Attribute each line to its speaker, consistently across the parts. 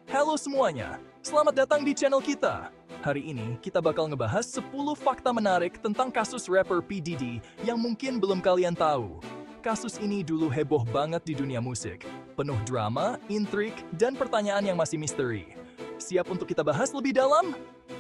Speaker 1: Halo semuanya, selamat datang di channel kita. Hari ini kita bakal ngebahas 10 fakta menarik tentang kasus rapper P. Diddy yang mungkin belum kalian tahu. Kasus ini dulu heboh banget di dunia musik, penuh drama, intrik, dan pertanyaan yang masih misteri. Siap untuk kita bahas lebih dalam?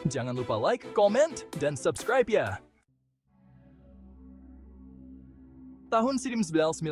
Speaker 1: Jangan lupa like, comment, dan subscribe ya! Tahun 1999,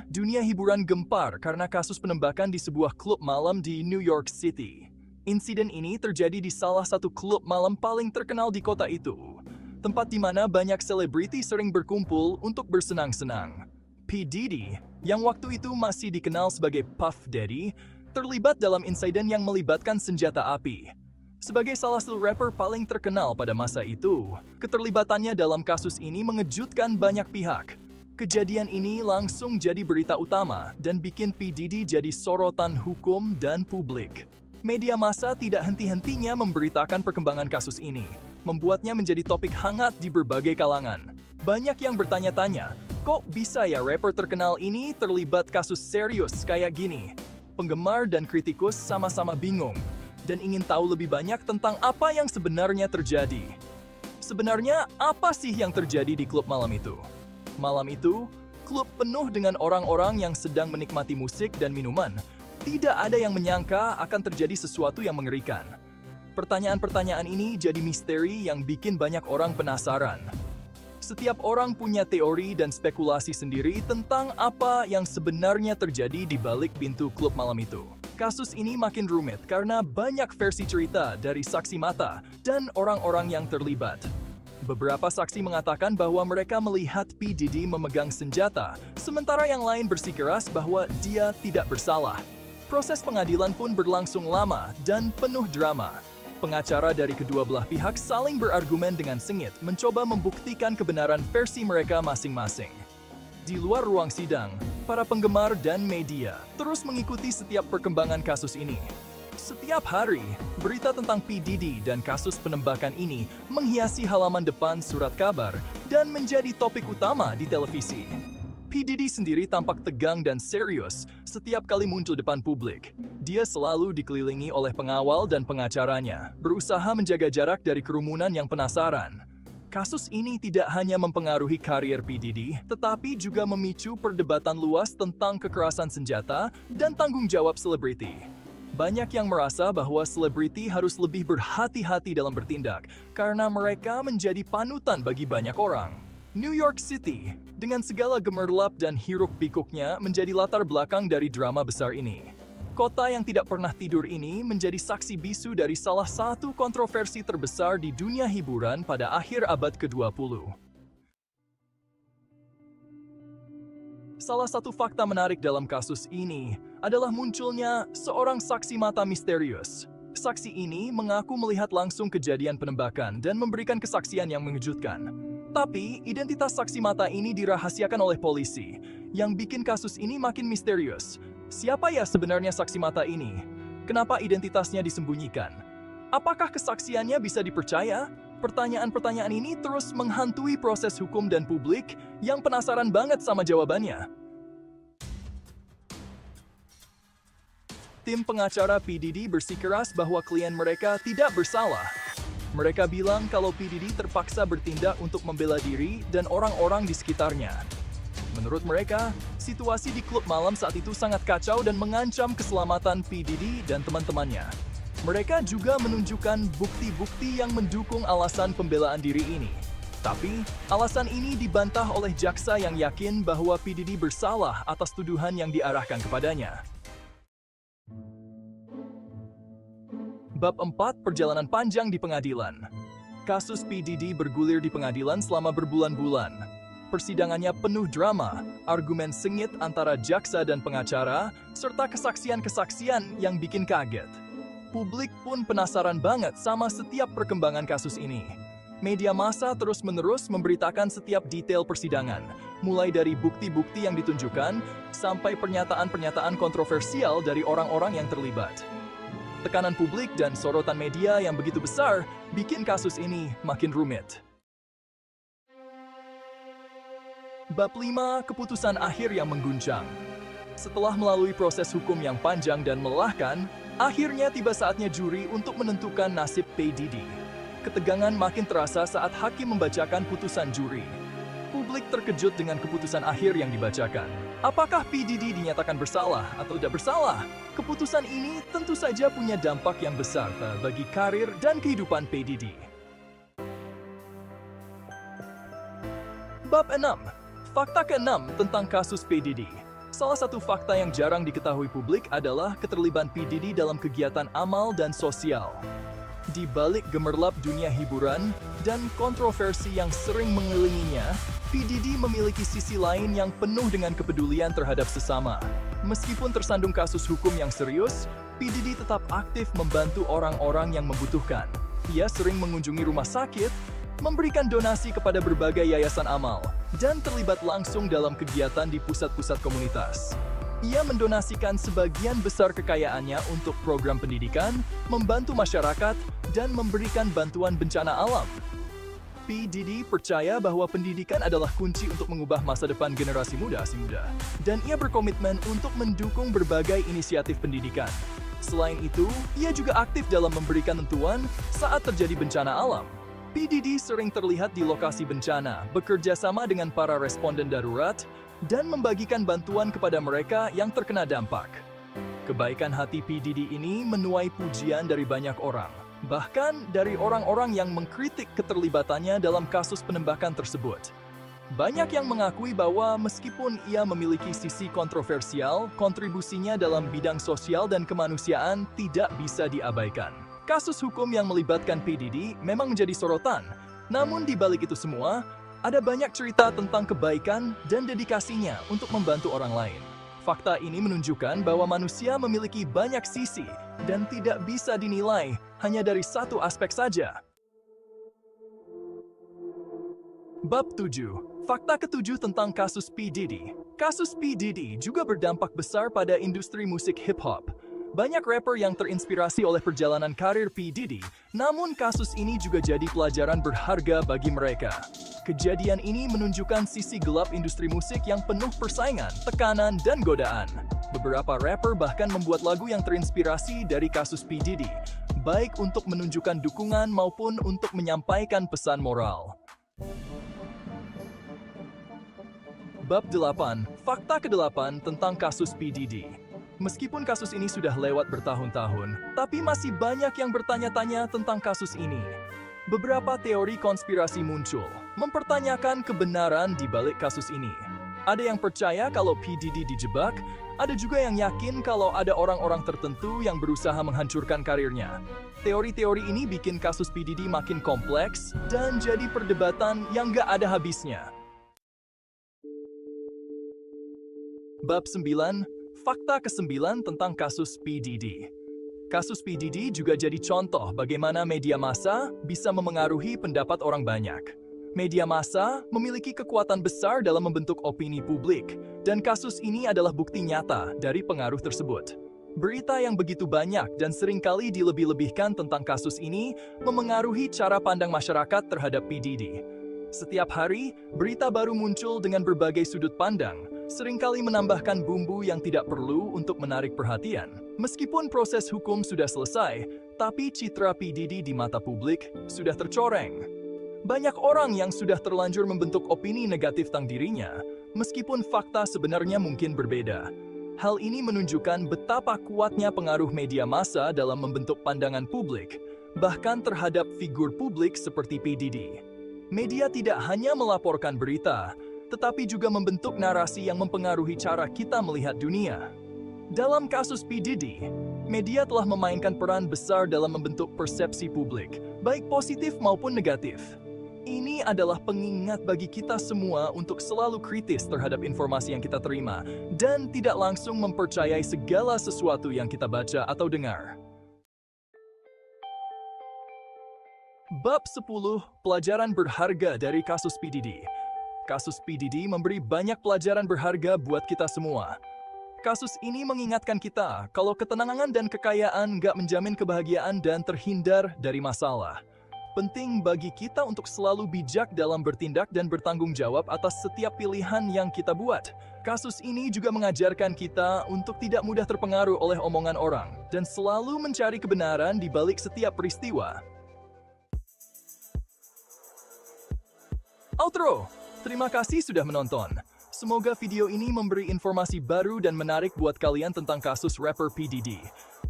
Speaker 1: dunia hiburan gempar karena kasus penembakan di sebuah klub malam di New York City. Insiden ini terjadi di salah satu klub malam paling terkenal di kota itu, tempat di mana banyak selebriti sering berkumpul untuk bersenang-senang. P. Diddy, yang waktu itu masih dikenal sebagai Puff Daddy, terlibat dalam insiden yang melibatkan senjata api. Sebagai salah satu rapper paling terkenal pada masa itu, keterlibatannya dalam kasus ini mengejutkan banyak pihak. Kejadian ini langsung jadi berita utama dan bikin P. Diddy jadi sorotan hukum dan publik. Media massa tidak henti-hentinya memberitakan perkembangan kasus ini, membuatnya menjadi topik hangat di berbagai kalangan. Banyak yang bertanya-tanya, kok bisa ya rapper terkenal ini terlibat kasus serius kayak gini? Penggemar dan kritikus sama-sama bingung dan ingin tahu lebih banyak tentang apa yang sebenarnya terjadi. Sebenarnya apa sih yang terjadi di klub malam itu? Malam itu, klub penuh dengan orang-orang yang sedang menikmati musik dan minuman. Tidak ada yang menyangka akan terjadi sesuatu yang mengerikan. Pertanyaan-pertanyaan ini jadi misteri yang bikin banyak orang penasaran. Setiap orang punya teori dan spekulasi sendiri tentang apa yang sebenarnya terjadi di balik pintu klub malam itu. Kasus ini makin rumit karena banyak versi cerita dari saksi mata dan orang-orang yang terlibat. Beberapa saksi mengatakan bahwa mereka melihat P. Diddy memegang senjata, sementara yang lain bersikeras bahwa dia tidak bersalah. Proses pengadilan pun berlangsung lama dan penuh drama. Pengacara dari kedua belah pihak saling berargumen dengan sengit, mencoba membuktikan kebenaran versi mereka masing-masing. Di luar ruang sidang, para penggemar dan media terus mengikuti setiap perkembangan kasus ini. Setiap hari, berita tentang P. Diddy dan kasus penembakan ini menghiasi halaman depan surat kabar dan menjadi topik utama di televisi. P. Diddy sendiri tampak tegang dan serius setiap kali muncul depan publik. Dia selalu dikelilingi oleh pengawal dan pengacaranya, berusaha menjaga jarak dari kerumunan yang penasaran. Kasus ini tidak hanya mempengaruhi karier P. Diddy, tetapi juga memicu perdebatan luas tentang kekerasan senjata dan tanggung jawab selebriti. Banyak yang merasa bahwa selebriti harus lebih berhati-hati dalam bertindak karena mereka menjadi panutan bagi banyak orang. New York City, dengan segala gemerlap dan hiruk-pikuknya, menjadi latar belakang dari drama besar ini. Kota yang tidak pernah tidur ini menjadi saksi bisu dari salah satu kontroversi terbesar di dunia hiburan pada akhir abad ke-20. Salah satu fakta menarik dalam kasus ini adalah munculnya seorang saksi mata misterius. Saksi ini mengaku melihat langsung kejadian penembakan dan memberikan kesaksian yang mengejutkan. Tapi, identitas saksi mata ini dirahasiakan oleh polisi, yang bikin kasus ini makin misterius. Siapa ya sebenarnya saksi mata ini? Kenapa identitasnya disembunyikan? Apakah kesaksiannya bisa dipercaya? Pertanyaan-pertanyaan ini terus menghantui proses hukum dan publik yang penasaran banget sama jawabannya. Tim pengacara P. Diddy bersikeras bahwa klien mereka tidak bersalah. Mereka bilang kalau P. Diddy terpaksa bertindak untuk membela diri dan orang-orang di sekitarnya. Menurut mereka, situasi di klub malam saat itu sangat kacau dan mengancam keselamatan P. Diddy dan teman-temannya. Mereka juga menunjukkan bukti-bukti yang mendukung alasan pembelaan diri ini. Tapi, alasan ini dibantah oleh jaksa yang yakin bahwa P. Diddy bersalah atas tuduhan yang diarahkan kepadanya. Bab 4, Perjalanan Panjang di Pengadilan. Kasus P. Diddy bergulir di pengadilan selama berbulan-bulan. Persidangannya penuh drama, argumen sengit antara jaksa dan pengacara, serta kesaksian-kesaksian yang bikin kaget. Publik pun penasaran banget sama setiap perkembangan kasus ini. Media massa terus-menerus memberitakan setiap detail persidangan, mulai dari bukti-bukti yang ditunjukkan sampai pernyataan-pernyataan kontroversial dari orang-orang yang terlibat. Tekanan publik dan sorotan media yang begitu besar bikin kasus ini makin rumit. Bab 5, Keputusan Akhir yang Mengguncang. Setelah melalui proses hukum yang panjang dan melelahkan, Akhirnya tiba saatnya juri untuk menentukan nasib P. Diddy. Ketegangan makin terasa saat hakim membacakan putusan juri. Publik terkejut dengan keputusan akhir yang dibacakan. Apakah P. Diddy dinyatakan bersalah atau tidak bersalah? Keputusan ini tentu saja punya dampak yang besar bagi karir dan kehidupan P. Diddy. Bab 6. Fakta ke-6 tentang kasus P. Diddy. Salah satu fakta yang jarang diketahui publik adalah keterlibatan P. Diddy dalam kegiatan amal dan sosial. Di balik gemerlap dunia hiburan dan kontroversi yang sering mengelilinginya, P. Diddy memiliki sisi lain yang penuh dengan kepedulian terhadap sesama. Meskipun tersandung kasus hukum yang serius, P. Diddy tetap aktif membantu orang-orang yang membutuhkan. Ia sering mengunjungi rumah sakit, memberikan donasi kepada berbagai yayasan amal, dan terlibat langsung dalam kegiatan di pusat-pusat komunitas. Ia mendonasikan sebagian besar kekayaannya untuk program pendidikan, membantu masyarakat, dan memberikan bantuan bencana alam. P. Diddy percaya bahwa pendidikan adalah kunci untuk mengubah masa depan generasi muda, dan ia berkomitmen untuk mendukung berbagai inisiatif pendidikan. Selain itu, ia juga aktif dalam memberikan bantuan saat terjadi bencana alam. P. Diddy sering terlihat di lokasi bencana, bekerja sama dengan para responden darurat, dan membagikan bantuan kepada mereka yang terkena dampak. Kebaikan hati P. Diddy ini menuai pujian dari banyak orang, bahkan dari orang-orang yang mengkritik keterlibatannya dalam kasus penembakan tersebut. Banyak yang mengakui bahwa meskipun ia memiliki sisi kontroversial, kontribusinya dalam bidang sosial dan kemanusiaan tidak bisa diabaikan. Kasus hukum yang melibatkan P. Diddy memang menjadi sorotan, namun di balik itu semua, ada banyak cerita tentang kebaikan dan dedikasinya untuk membantu orang lain. Fakta ini menunjukkan bahwa manusia memiliki banyak sisi dan tidak bisa dinilai hanya dari satu aspek saja. Bab 7. Fakta ke-7 tentang kasus P. Diddy. Kasus P. Diddy juga berdampak besar pada industri musik hip-hop. Banyak rapper yang terinspirasi oleh perjalanan karir P. Diddy, namun kasus ini juga jadi pelajaran berharga bagi mereka. Kejadian ini menunjukkan sisi gelap industri musik yang penuh persaingan, tekanan, dan godaan. Beberapa rapper bahkan membuat lagu yang terinspirasi dari kasus P. Diddy, baik untuk menunjukkan dukungan maupun untuk menyampaikan pesan moral. Bab 8. Fakta ke-8 tentang kasus P. Diddy. Meskipun kasus ini sudah lewat bertahun-tahun, tapi masih banyak yang bertanya-tanya tentang kasus ini. Beberapa teori konspirasi muncul, mempertanyakan kebenaran di balik kasus ini. Ada yang percaya kalau P. Diddy dijebak, ada juga yang yakin kalau ada orang-orang tertentu yang berusaha menghancurkan karirnya. Teori-teori ini bikin kasus P. Diddy makin kompleks dan jadi perdebatan yang gak ada habisnya. Bab 9. Fakta ke-9 tentang kasus P. Diddy. Kasus P. Diddy juga jadi contoh bagaimana media massa bisa memengaruhi pendapat orang banyak. Media massa memiliki kekuatan besar dalam membentuk opini publik, dan kasus ini adalah bukti nyata dari pengaruh tersebut. Berita yang begitu banyak dan seringkali dilebih-lebihkan tentang kasus ini memengaruhi cara pandang masyarakat terhadap P. Diddy. Setiap hari, berita baru muncul dengan berbagai sudut pandang, seringkali menambahkan bumbu yang tidak perlu untuk menarik perhatian. Meskipun proses hukum sudah selesai, tapi citra P. Diddy di mata publik sudah tercoreng. Banyak orang yang sudah terlanjur membentuk opini negatif tentang dirinya, meskipun fakta sebenarnya mungkin berbeda. Hal ini menunjukkan betapa kuatnya pengaruh media massa dalam membentuk pandangan publik, bahkan terhadap figur publik seperti P. Diddy. Media tidak hanya melaporkan berita, tetapi juga membentuk narasi yang mempengaruhi cara kita melihat dunia. Dalam kasus P. Diddy, media telah memainkan peran besar dalam membentuk persepsi publik, baik positif maupun negatif. Ini adalah pengingat bagi kita semua untuk selalu kritis terhadap informasi yang kita terima, dan tidak langsung mempercayai segala sesuatu yang kita baca atau dengar. Bab 10. Pelajaran berharga dari kasus P. Diddy. Kasus P. Diddy memberi banyak pelajaran berharga buat kita semua. Kasus ini mengingatkan kita kalau ketenangan dan kekayaan gak menjamin kebahagiaan dan terhindar dari masalah. Penting bagi kita untuk selalu bijak dalam bertindak dan bertanggung jawab atas setiap pilihan yang kita buat. Kasus ini juga mengajarkan kita untuk tidak mudah terpengaruh oleh omongan orang dan selalu mencari kebenaran di balik setiap peristiwa. Outro. Terima kasih sudah menonton. Semoga video ini memberi informasi baru dan menarik buat kalian tentang kasus rapper P. Diddy.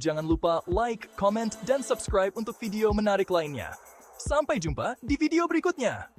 Speaker 1: Jangan lupa like, comment, dan subscribe untuk video menarik lainnya. Sampai jumpa di video berikutnya.